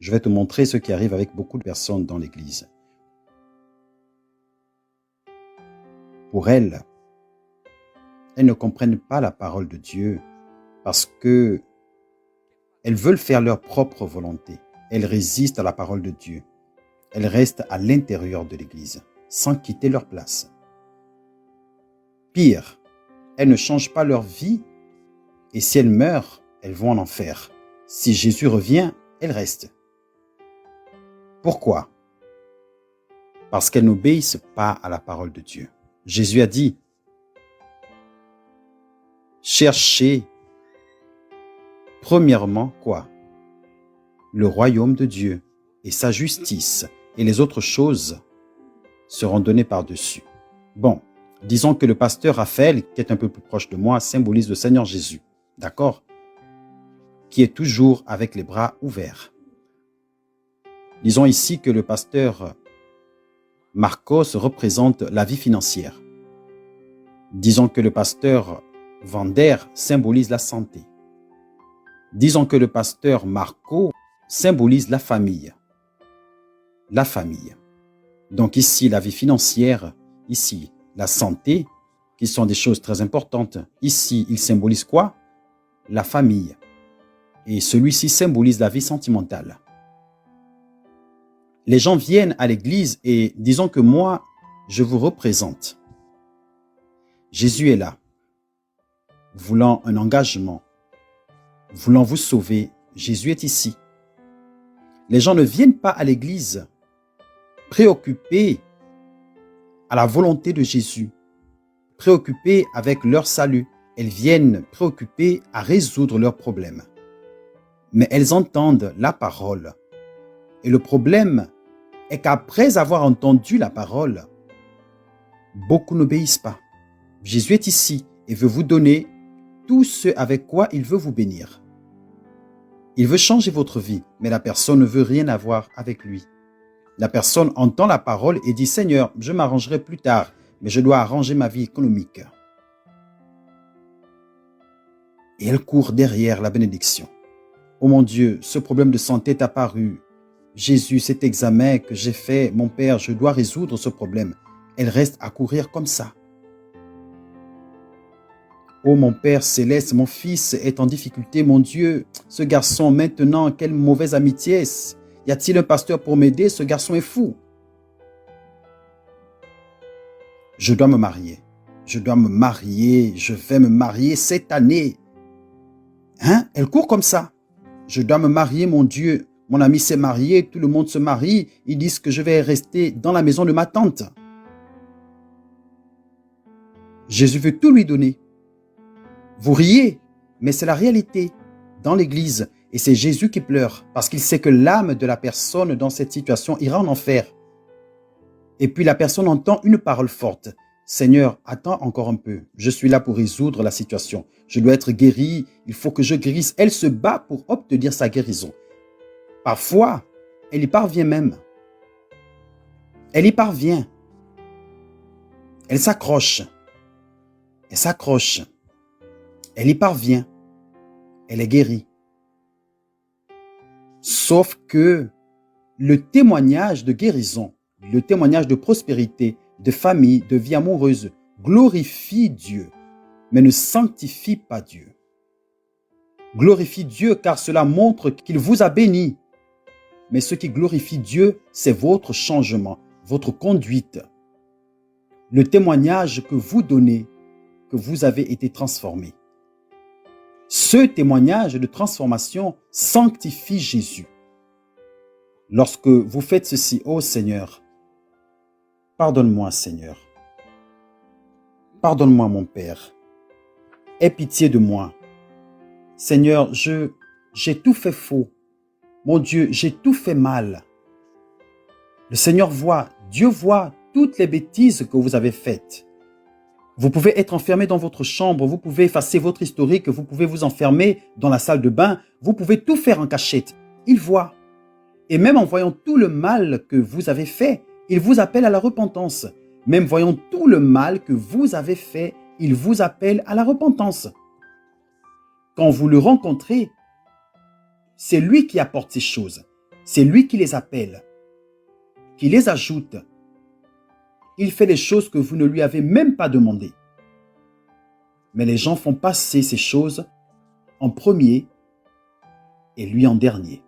Je vais te montrer ce qui arrive avec beaucoup de personnes dans l'Église. Pour elles ne comprennent pas la parole de Dieu parce que elles veulent faire leur propre volonté. Elles résistent à la parole de Dieu. Elles restent à l'intérieur de l'Église, sans quitter leur place. Pire, elles ne changent pas leur vie et si elles meurent, elles vont en enfer. Si Jésus revient, elles restent. Pourquoi? Parce qu'elles n'obéissent pas à la parole de Dieu. Jésus a dit, cherchez premièrement quoi? Le royaume de Dieu et sa justice, et les autres choses seront données par-dessus. Bon, disons que le pasteur Raphaël, qui est un peu plus proche de moi, symbolise le Seigneur Jésus, d'accord? Qui est toujours avec les bras ouverts. Disons ici que le pasteur Marcos représente la vie financière. Disons que le pasteur Vander symbolise la santé. Disons que le pasteur Marco symbolise la famille. La famille. Donc ici, la vie financière, ici, la santé, qui sont des choses très importantes. Ici, il symbolise quoi? La famille. Et celui-ci symbolise la vie sentimentale. Les gens viennent à l'église et disons que moi, je vous représente. Jésus est là, voulant un engagement, voulant vous sauver. Jésus est ici. Les gens ne viennent pas à l'église préoccupés à la volonté de Jésus, préoccupés avec leur salut. Elles viennent préoccupées à résoudre leurs problèmes. Mais elles entendent la parole. Et le problème est qu'après avoir entendu la parole, beaucoup n'obéissent pas. Jésus est ici et veut vous donner tout ce avec quoi il veut vous bénir. Il veut changer votre vie, mais la personne ne veut rien avoir avec lui. La personne entend la parole et dit « Seigneur, je m'arrangerai plus tard, mais je dois arranger ma vie économique. » Et elle court derrière la bénédiction. « Oh mon Dieu, ce problème de santé est apparu. Jésus, cet examen que j'ai fait, mon Père, je dois résoudre ce problème. » Elle reste à courir comme ça. « Oh mon Père céleste, mon fils est en difficulté, mon Dieu. Ce garçon maintenant, quelle mauvaise amitié. Y a-t-il un pasteur pour m'aider? Ce garçon est fou. Je dois me marier. Je dois me marier. Je vais me marier cette année. » Hein? Elle court comme ça. Je dois me marier, mon Dieu. Mon ami s'est marié, tout le monde se marie. Ils disent que je vais rester dans la maison de ma tante. Jésus veut tout lui donner. Vous riez, mais c'est la réalité dans l'église. Et c'est Jésus qui pleure parce qu'il sait que l'âme de la personne dans cette situation ira en enfer. Et puis la personne entend une parole forte. Seigneur, attends encore un peu. Je suis là pour résoudre la situation. Je dois être guéri. Il faut que je guérisse. Elle se bat pour obtenir sa guérison. Parfois, elle y parvient même. Elle y parvient. Elle s'accroche. Elle s'accroche. Elle y parvient. Elle est guérie. Sauf que le témoignage de guérison, le témoignage de prospérité, de famille, de vie amoureuse, glorifie Dieu, mais ne sanctifie pas Dieu. Glorifie Dieu car cela montre qu'il vous a béni. Mais ce qui glorifie Dieu, c'est votre changement, votre conduite. Le témoignage que vous donnez, que vous avez été transformé. Ce témoignage de transformation sanctifie Jésus. Lorsque vous faites ceci, ô Seigneur, pardonne-moi Seigneur. Pardonne-moi mon Père. Aie pitié de moi. Seigneur, j'ai tout fait faux. Mon Dieu, j'ai tout fait mal. Le Seigneur voit, Dieu voit toutes les bêtises que vous avez faites. Vous pouvez être enfermé dans votre chambre, vous pouvez effacer votre historique, vous pouvez vous enfermer dans la salle de bain, vous pouvez tout faire en cachette. Il voit. Et même en voyant tout le mal que vous avez fait, il vous appelle à la repentance. Même voyant tout le mal que vous avez fait, il vous appelle à la repentance. Quand vous le rencontrez, c'est lui qui apporte ces choses. C'est lui qui les appelle, qui les ajoute. Il fait des choses que vous ne lui avez même pas demandées. Mais les gens font passer ces choses en premier et lui en dernier.